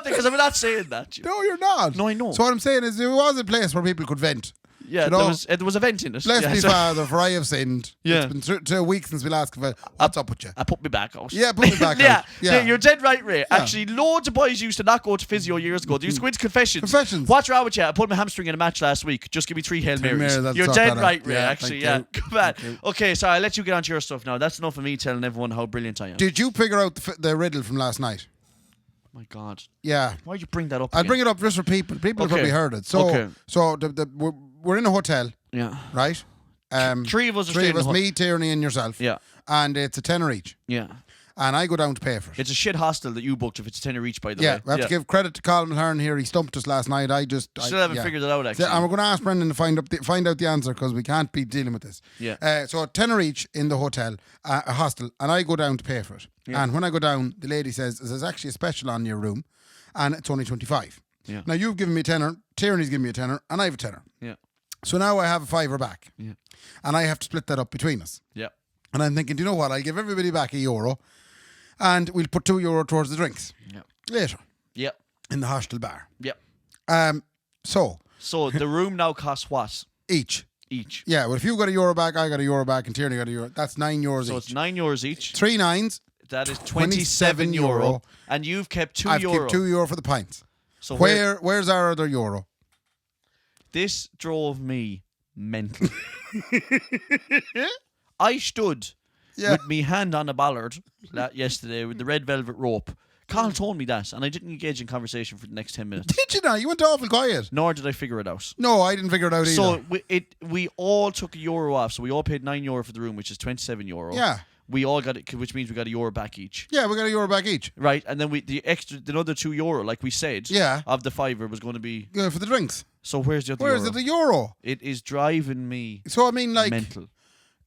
because I'm not saying that. No, you're not. No, I know. So what I'm saying is there was a place where people could vent. Yeah, there was a vent in it. Bless me, Father, for I have sinned. Yeah. It's been 2 weeks since we last confessed. What's up with you? I put me back out. Yeah, put me back out. Yeah, you're dead right, Ray. Yeah. Actually, loads of boys used to not go to physio years ago. They used to go into confessions. What's wrong with you? I pulled my hamstring in a match last week. Just give me 3 Hail Marys. You're dead right, Ray, actually. Yeah, come on. Okay, sorry, I'll let you get on to your stuff now. That's enough of me telling everyone how brilliant I am. Did you figure out the riddle from last night? My God. Yeah. Why'd you bring that up I'll again? bring it up just for people. People have probably heard it. So, we're in a hotel. Yeah. Right? 3 of us are Three of us, me, Tierney and yourself. Yeah. And it's £10 each. Yeah. And I go down to pay for it. It's a shit hostel that you booked if it's £10 each, by the way. Yeah, we have to give credit to Colin Hearn here. He stumped us last night. I still haven't figured it out, actually. And we're going to ask Brendan to find out the answer because we can't be dealing with this. Yeah. So £10 each in the hotel, a hostel, and I go down to pay for it. Yeah. And when I go down, the lady says, there's actually a special on your room, and it's only 25. Yeah. Now, you've given me a tenner, Tierney's given me a tenner, and I have a tenner. Yeah. So now I have a £5 back. Yeah. And I have to split that up between us. Yeah. And I'm thinking, do you know what? I'll give everybody back €1 and we'll put €2 towards the drinks. Yeah. Later. Yeah. In the hostel bar. Yeah. So the room now costs what? Each. Yeah, well, if you got €1 back, I got €1 back, and Tierney got €1. That's €9 each. So it's €9 each. 3 9s. That is €27. And you've kept €2. I've kept €2 for the pints. So where's our other €1? This drove me mental. I stood with me hand on a bollard yesterday with the red velvet rope. Carl told me that, and I didn't engage in conversation for the next 10 minutes. Did you not? You went awful quiet. Nor did I figure it out. No, I didn't figure it out either. So we all took €1 off. So we all paid €9 for the room, which is €27. Yeah. We all got it, which means we got €1 back each. Yeah, we got €1 back each. Right, and then another €2, like we said. Yeah. Of the £5 was going to be. Yeah, for the drinks. So where's the other Where's the €1? It is driving me. So I mean, like, mental.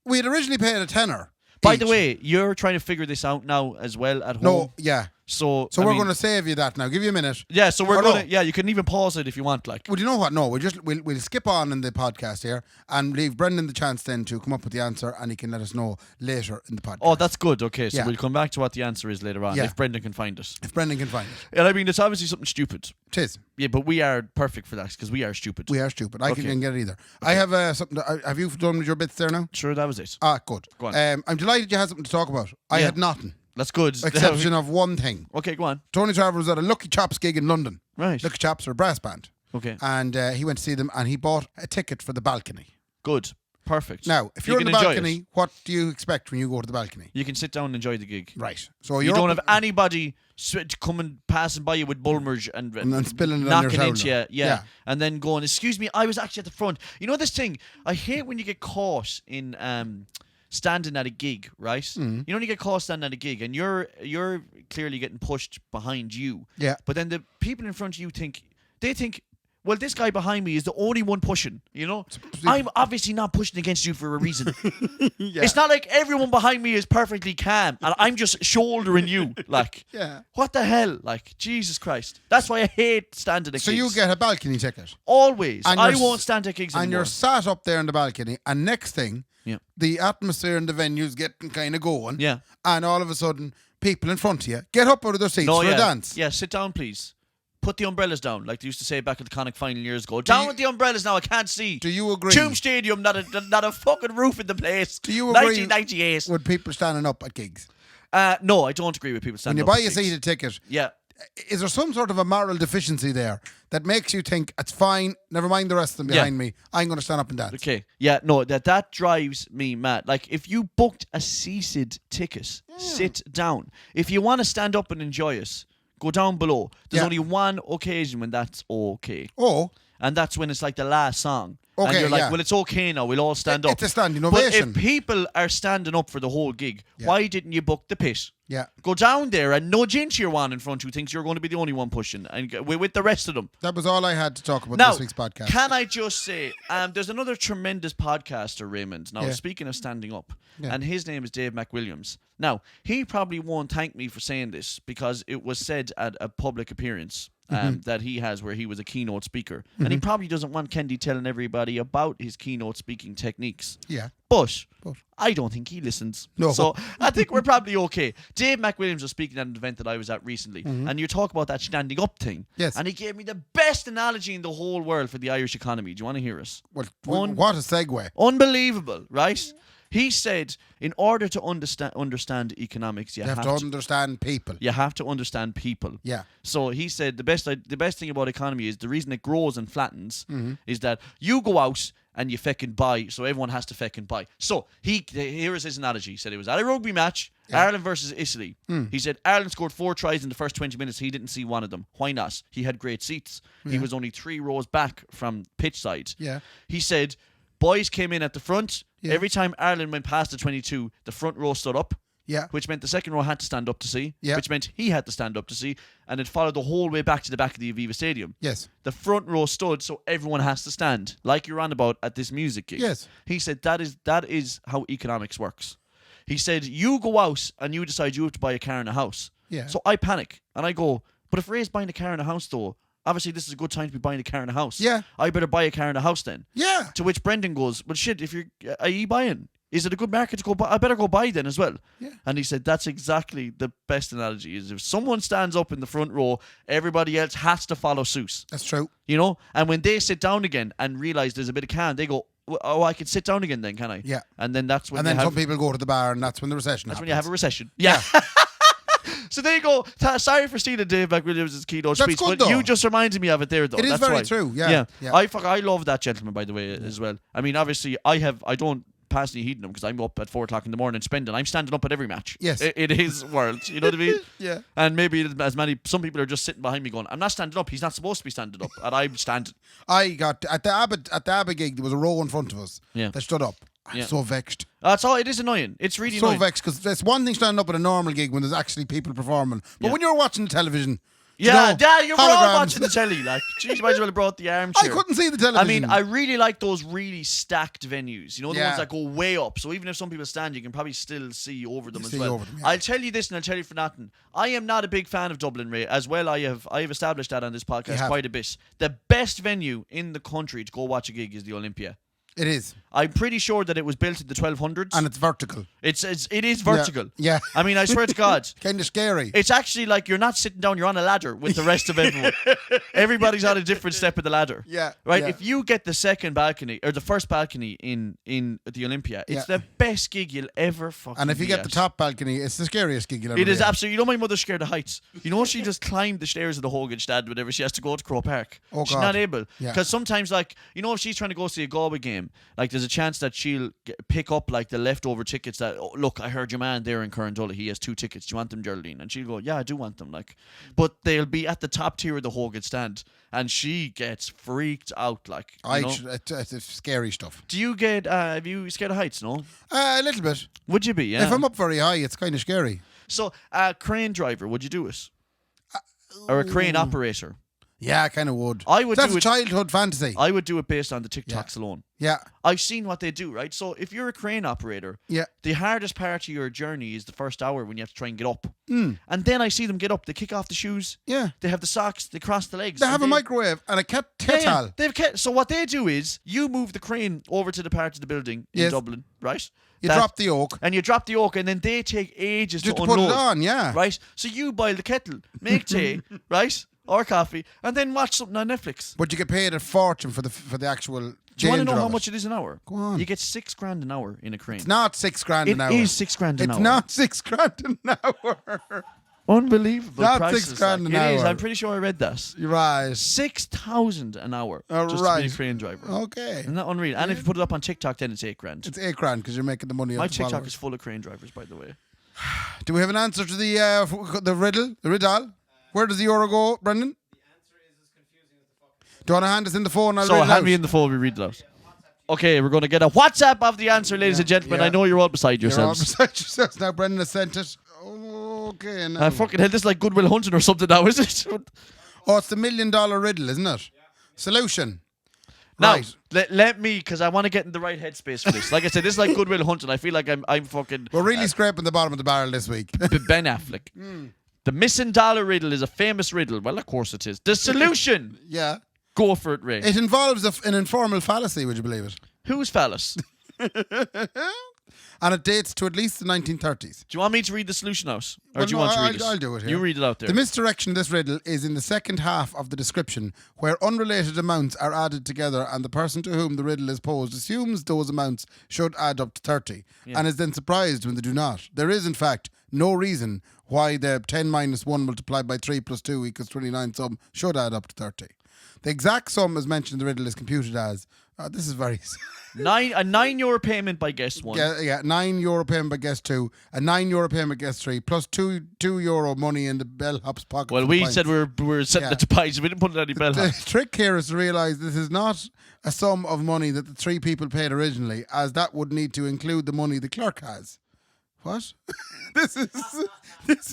We had originally paid a tenner. By the way, you're trying to figure this out now as well at home. No, yeah. So we're going to save you that now. Give you a minute. Yeah, so we're going to... Yeah, you can even pause it if you want, like. Well, you know what? No, we'll skip on in the podcast here and leave Brendan the chance then to come up with the answer, and he can let us know later in the podcast. Oh, that's good. Okay, so we'll come back to what the answer is later on, if Brendan can find it. If Brendan can find it. And I mean, it's obviously something stupid. It is. Yeah, but we are perfect for that because we are stupid. We are stupid. I can't get it either. Okay. I have something... have you done with your bits there now? Sure, that was it. Good. Go on. I'm delighted you had something to talk about. I had nothing. That's good. Exception of one thing. Okay, go on. Tony Tarver was at a Lucky Chops gig in London. Right. Lucky Chops are a brass band. Okay. And he went to see them and he bought a ticket for the balcony. Good. Perfect. Now, if you're on the balcony, what do you expect when you go to the balcony? You can sit down and enjoy the gig. Right. So you don't have anybody coming passing by you with Bulmerge and spilling it knocking on your into you. Yeah. And then going, excuse me, I was actually at the front. You know this thing? I hate when you get caught in... standing at a gig, right? You know when you get caught standing at a gig and you're clearly getting pushed behind you. Yeah. But then the people in front of you think, well, this guy behind me is the only one pushing, you know? I'm obviously not pushing against you for a reason. It's not like everyone behind me is perfectly calm and I'm just shouldering you. Like, what the hell? Like, Jesus Christ. That's why I hate standing at gigs. So you get a balcony ticket? Always. I won't stand at gigs anymore. And you're sat up there on the balcony and next thing, the atmosphere in the venue's getting kind of going. Yeah. And all of a sudden, people in front of you get up out of their seats for a dance. Yeah, sit down, please. Put the umbrellas down, like they used to say back at the Connacht final years ago. Down with the umbrellas now, I can't see. Do you agree? Tomb Stadium, not a fucking roof in the place. Do you agree 1998. with people standing up at gigs? No, I don't agree with people standing up when you at buy a gigs. seated ticket, is there some sort of a moral deficiency there that makes you think, it's fine, never mind the rest of them behind me, I'm going to stand up and dance? Okay, yeah, no, that drives me mad. Like, if you booked a seated ticket, sit down. If you want to stand up and enjoy it, go down below. There's only one occasion when that's okay. Oh. And that's when it's like the last song. Okay, and you're like, well, it's okay now. We'll all stand up. It's a standing ovation. But if people are standing up for the whole gig, why didn't you book the pit? Yeah. Go down there and nudge into your one in front who thinks you're going to be the only one pushing and with the rest of them. That was all I had to talk about this week's podcast. Can I just say, there's another tremendous podcaster, Raymond. Now, speaking of standing up, and his name is Dave McWilliams. Now, he probably won't thank me for saying this because it was said at a public appearance that he has where he was a keynote speaker. And he probably doesn't want Kendy telling everybody about his keynote speaking techniques. Yeah. But I don't think he listens. No. So I think we're probably okay. Dave McWilliams was speaking at an event that I was at recently. And you talk about that standing up thing. Yes. And he gave me the best analogy in the whole world for the Irish economy. Do you want to hear us? Well, what a segue. Unbelievable, right? He said, in order to understand economics, you have to understand people. You have to understand people. Yeah. So he said the best thing about economy is the reason it grows and flattens is that you go out and you feckin' buy, so everyone has to feckin' buy. So here is his analogy. He said it was at a rugby match, Ireland versus Italy. He said Ireland scored 4 tries in the first 20 minutes. He didn't see one of them. Why not? He had great seats. He was only 3 rows back from pitch side. Yeah. He said boys came in at the front. Yeah. Every time Ireland went past the 22, the front row stood up. Yeah. Which meant the second row had to stand up to see. Yeah. Which meant he had to stand up to see. And it followed the whole way back to the back of the Aviva Stadium. Yes. The front row stood, so everyone has to stand, like you're on about at this music gig. Yes. He said that is how economics works. He said you go out and you decide you have to buy a car and a house. Yeah. So I panic and I go, but if Ray's buying a car and a house though, obviously this is a good time to be buying a car and a house. Yeah. I better buy a car and a house then. Yeah. To which Brendan goes, well shit, are you buying? Is it a good market to go buy? I better go buy then as well. Yeah. And he said that's exactly the best analogy is if someone stands up in the front row, everybody else has to follow suit. That's true. You know? And when they sit down again and realise there's a bit of calm, they go, oh, I can sit down again then, can I? Yeah. And then that's when some people go to the bar and that's when the recession happens. When you have a recession. Yeah. So there you go. Sorry for stealing Dave McWilliams' keynote speech, good, but though. You just reminded me of it there, though. It is that's very right. true. Yeah. I love that gentleman, by the way, as well. I mean, obviously, I don't pass any heat in him because I'm up at 4 o'clock in the morning spending. I'm standing up at every match. Yes. It is world. You know what I mean? Yeah. And maybe some people are just sitting behind me going, I'm not standing up. He's not supposed to be standing up. And I'm standing. I got at the Abba gig. There was a row in front of us. Yeah. That stood up. I'm so vexed. That's all. It is annoying. It's really so annoying. Vexed because it's one thing standing up at a normal gig when there's actually people performing, but when you're watching the television, Yeah, you were all holograms. watching the telly. Like, geez, you might as well have brought the armchair. I couldn't see the television. I mean, I really like those really stacked venues. You know, the Yeah. ones that go way up. So even if some people stand, you can probably still see over them as well. Over them, yeah. I'll tell you this, and I'll tell you for nothing. I am not a big fan of Dublin, Ray. As well, I have established that on this podcast quite a bit. The best venue in the country to go watch a gig is the Olympia. It is. I'm pretty sure that it was built in the 1200s. And it's vertical. It is vertical. Yeah. I mean, I swear to God. Kind of scary. It's actually like you're not sitting down, you're on a ladder with the rest of everyone. Everybody's on a different step of the ladder. Yeah. Right? Yeah. If you get the second balcony, or the first balcony in the Olympia, it's the best gig you'll ever fucking And if you be get at. the top balcony, it's the scariest gig you'll ever It is be at. absolutely. You know, my mother's scared of heights. You know, she just climbed the stairs of the Hogan stand whenever she has to go to Crow Park. Oh, she's God. not able. Yeah. Because sometimes, like, you know, if she's trying to go see a Galway game, like, there's a chance that she'll pick up, like, the leftover tickets that, oh, look, I heard your man there in Currandullah, he has 2 tickets. Do you want them, Geraldine? And she'll go, yeah, I do want them. Like, but they'll be at the top tier of the Hogan stand, and she gets freaked out. Like, It's scary stuff. do you get? Have you scared of heights? No. A little bit. Would you be? Yeah. If I'm up very high, it's kind of scary. So, crane driver, would you do it? Or a crane operator? Yeah, I kind of would. I would That's do a it. childhood fantasy. I would do it based on the TikToks alone. Yeah. I've seen what they do, right? So if you're a crane operator, Yeah. the hardest part of your journey is the first hour when you have to try and get up. And then I see them get up. They kick off the shoes. Yeah. They have the socks. They cross the legs. They have a microwave and a kettle. So what they do is you move the crane over to the part of the building in Yes. Dublin, right? You drop the yoke. And you drop the yoke, and then they take ages to Just to unload. put it on, yeah. Right? So you boil the kettle, make tea, right? Or coffee, and then watch something on Netflix. But you get paid a fortune for the actual. Do you want to know danger how of much it is an hour? Go on. You get $6,000 an hour in a crane. It's not $6,000 an hour. It is $6,000 an hour. It's not $6,000 an hour. Unbelievable Not prices. $6,000 an It is. hour. I'm pretty sure I read that. You're right. 6,000 an hour just to be a crane driver. Okay. Isn't that unreal? And if you put it up on TikTok, then it's $8,000. It's $8,000 because you're making the money. My off the TikTok followers. is full of crane drivers, by the way. Do we have an answer to the riddle? The riddle? Where does the euro go, Brendan? The answer is as confusing as the fuck. Do you want to hand us in the phone? I'll So read it hand out. me in the phone, we read it out. Okay, we're going to get a WhatsApp of the answer, ladies and gentlemen. Yeah. I know you're all beside You're all yourselves. beside yourselves now. Brendan has sent it. Okay. Now. Fucking hell, this is like Goodwill Hunting or something now, is it? Oh, it's the $1 million riddle, isn't it? Yeah. Solution. Now, Right. let me, because I want to get in the right headspace for this. Like I said, this is like Goodwill Hunting. I feel like I'm fucking We're really scraping the bottom of the barrel this week. Ben Affleck. The missing dollar riddle is a famous riddle. Well, of course it is. The solution. Yeah. Go for it, Ray. It involves an informal fallacy, would you believe it? Who's phallus? And it dates to at least the 1930s. Do you want me to read the solution out? Or Well, do you no, want to read it? I'll do it here. You read it out there. The misdirection of this riddle is in the second half of the description, where unrelated amounts are added together and the person to whom the riddle is posed assumes those amounts should add up to 30 and is then surprised when they do not. There is, in fact, no reason why the 10 minus 1 multiplied by 3 plus 2 equals 29 sum should add up to 30. The exact sum as mentioned in the riddle is computed as... this is very... a €9 payment by guest one. Yeah, €9 payment by guest 2, a €9 payment by guest 3, plus €2 money in the bellhop's pocket. Well, for the we pints. said we were setting Yeah. the deposit. We didn't put it on any The bellhop. trick here is to realise this is not a sum of money that the 3 people paid originally, as that would need to include the money the clerk has. What? This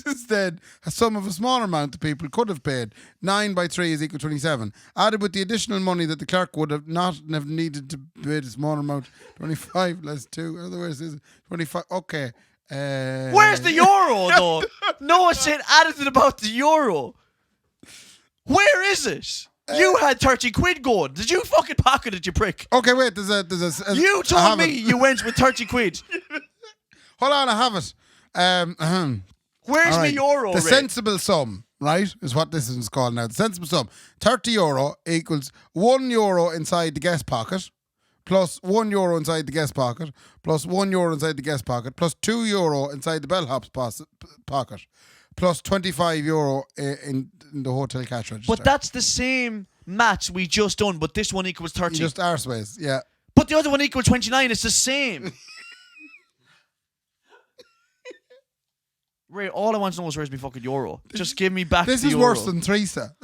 is then a sum of a smaller amount the people could have paid. 9 by 3 is equal to 27. Added with the additional money that the clerk would have not have needed to pay the smaller amount. 25 less 2. In other words, is 25. Okay. Where's the euro, though? No one said anything about the euro. Where is it? You had 30 quid going. Did you fucking pocket it, you prick? Okay, wait. There's a You I told have me it. you went with 30 quid. Hold on, I have it. Where's All my right. euro, The Ray? sensible sum, right, is what this is called now. The sensible sum. €30 equals €1 inside the guest pocket, plus €1 inside the guest pocket, plus €1 inside the guest pocket, plus €2 inside the bellhop's pocket, plus €25 in the hotel cash register. But that's the same maths we just done, but this one equals 30. Just arseways, yeah. But the other one equals 29. It's the same. Ray, all I want to know is where's my fucking euro. Just give me back This the is euro. worse than Teresa.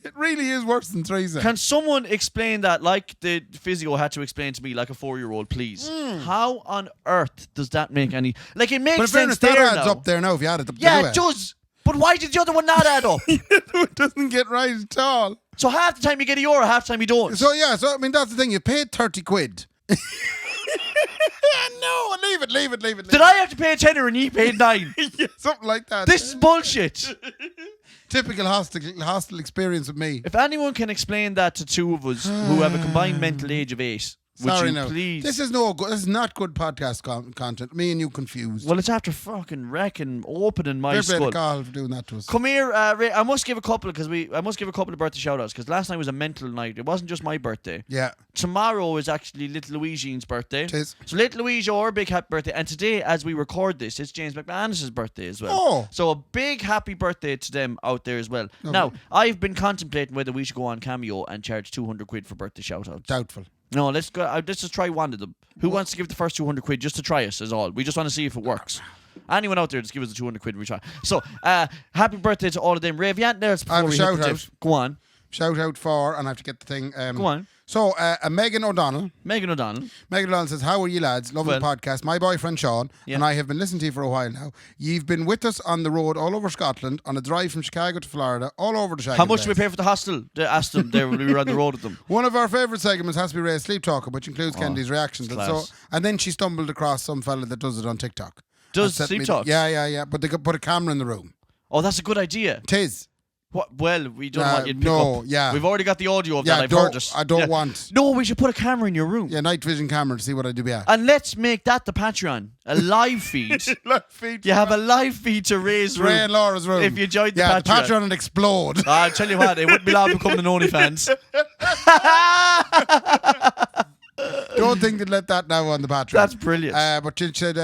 It really is worse than Teresa. Can someone explain that, like the physio had to explain to me, like a 4-year-old, please? How on earth does that make any... Like, it makes But in sense fairness, that there adds now. up there now if you add it up. Yeah, anyway. it does. But why did the other one not add up? It doesn't get right at all. So half the time you get €1, half the time you don't. So yeah, I mean that's the thing. You paid 30 quid. No, leave it. Did I have to pay a tenner and he paid 9? Yeah, something like that. This is bullshit. Typical hostile experience with me. If anyone can explain that to two of us who have a combined mental age of 8, would Sorry, you no. please? This is no good. This is not good podcast content. Me and you confused. Well, it's after fucking wrecking, opening my Fair play to skull. Carl for doing that to us. Come here, Ray. I must give a couple of birthday shout outs because last night was a mental night. It wasn't just my birthday. Yeah. Tomorrow is actually little Louisine's birthday. Tis. So little Louise, your big happy birthday. And today, as we record this, it's James McManus's birthday as well. Oh. So a big happy birthday to them out there as well. Lovely. Now, I've been contemplating whether we should go on Cameo and charge 200 quid for birthday shout outs. Doubtful. No, let's go. Let's just try one of them. Who wants to give the first 200 quid just to try us? Is all. We just want to see if it works. Anyone out there, just give us the 200 quid and we try. So, happy birthday to all of them. Ray, have you anything else before I have a we hit shout the out. diff? Go on. Shout out for, and I have to get the thing. Go on. So, Megan O'Donnell. Megan O'Donnell. Megan O'Donnell says, "How are you lads? Lovely Well. podcast. My boyfriend Sean Yeah. and I have been listening to you for a while now. You've been with us on the road all over Scotland, on a drive from Chicago to Florida, all over the Shaggy How much do we place. pay for the hostel? They asked them there when we were on the road with them. One of our favourite segments has to be Ray's Sleep Talker, which includes Kendy's reactions. And, class. and then she stumbled across some fella that does it on TikTok. Does And sent Sleep me- Talks? Yeah. But they could put a camera in the room. Oh, that's a good idea. Tis. What? Well, we don't want you to pick no, up. yeah. We've already got the audio of Yeah, that. I've heard it. I don't Yeah. want. No, we should put a camera in your room. Yeah, night vision camera to see what I do. Yeah. And let's make that the Patreon. A live feed. You have a live feed to Ray's room. Ray and Laura's room. If you joined the yeah, Patreon. the Patreon would explode. I'll tell you what, it wouldn't be long becoming an OnlyFans. Don't think they'd let that now on the Patreon. That's brilliant. But she said,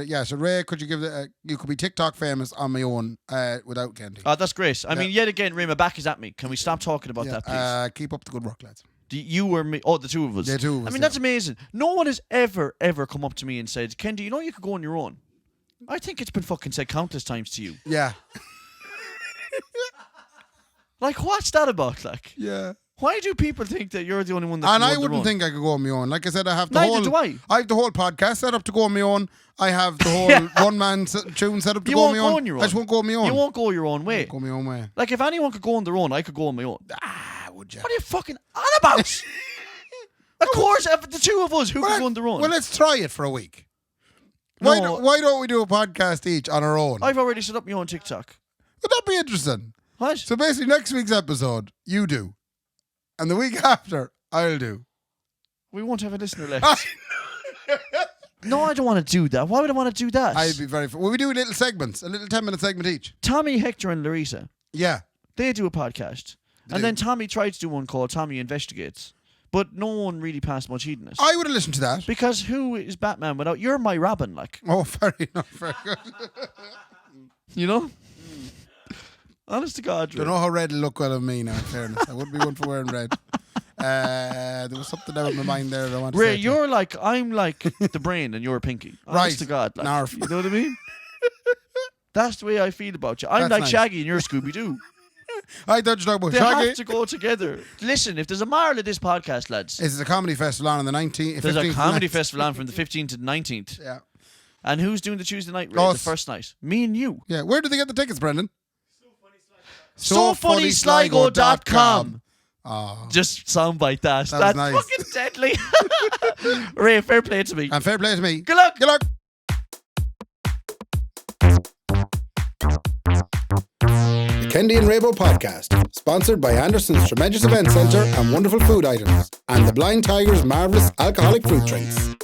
yeah. So Ray, could you give you could be TikTok famous on my own without Kendy. Oh, that's great. I mean, yet again, Ray, my back is at me. Can we stop talking about that, please? Keep up the good work, lads. You or me? Oh, the two of us. The two of us, I mean, yeah. that's amazing. No one has ever come up to me and said, Kendy, you know you could go on your own. I think it's been fucking said countless times to you. Yeah. Like, what's that about? Like, Yeah. why do people think that you're the only one that And can go I on their wouldn't own? think I could go on my own. Like I said, I have the Neither whole. do I. have the whole podcast set up to go on my own. I have the whole one man tune set up to You go on won't my go own. on your I just own. won't go on my own. You won't go your own way. go my own way. Like, if anyone could go on their own, I could go on my own. Would you? What are you fucking on about? Of course, if the two of us, who could go on their own? Well, let's try it for a week. No. Why don't we do a podcast each on our own? I've already set up my own TikTok. Would that be interesting? What? So basically, next week's episode, you do. And the week after, I'll do. We won't have a listener left. No, I don't want to do that. Why would I want to do that? I'd be very... Well, we do little segments, a little 10-minute segment each. Tommy, Hector, and Larissa, Yeah. they do a podcast. They And do. then Tommy tried to do one called Tommy Investigates. But no one really passed much heed in it. I would have listened to that. Because who is Batman without... You're my Robin, like. Oh, fair enough. Very good. You know? Honest to God, Don't know how red will look well on me now, in fairness. I wouldn't be one for wearing red. There was something out of my mind there that I want to Ray, say. to you. you're like... I'm like the brain and you're a pinky. Honest Right. to God. Like, Narf. you know what I mean? That's the way I feel about you. I'm That's like nice. Shaggy and you're Scooby-Doo. I thought you were talking about They Shaggy. have to go together. Listen, if there's a moral of this podcast, lads, This is a comedy festival on the 19th. there's 15th a comedy and festival on from the 15th to the 19th. Yeah. And who's doing the Tuesday night, Ray? The Us. first night? Me and you. Yeah. Where did they get the tickets, Brendan? SoFunnySligo.com. Oh. Just soundbite that. That was That's nice. fucking deadly. Ray, fair play to me. And fair play to me. Good luck. Good luck. The Kendy and Raybo podcast, sponsored by Anderson's Tremendous Event Centre and Wonderful Food Items, and the Blind Tiger's marvellous alcoholic fruit drinks.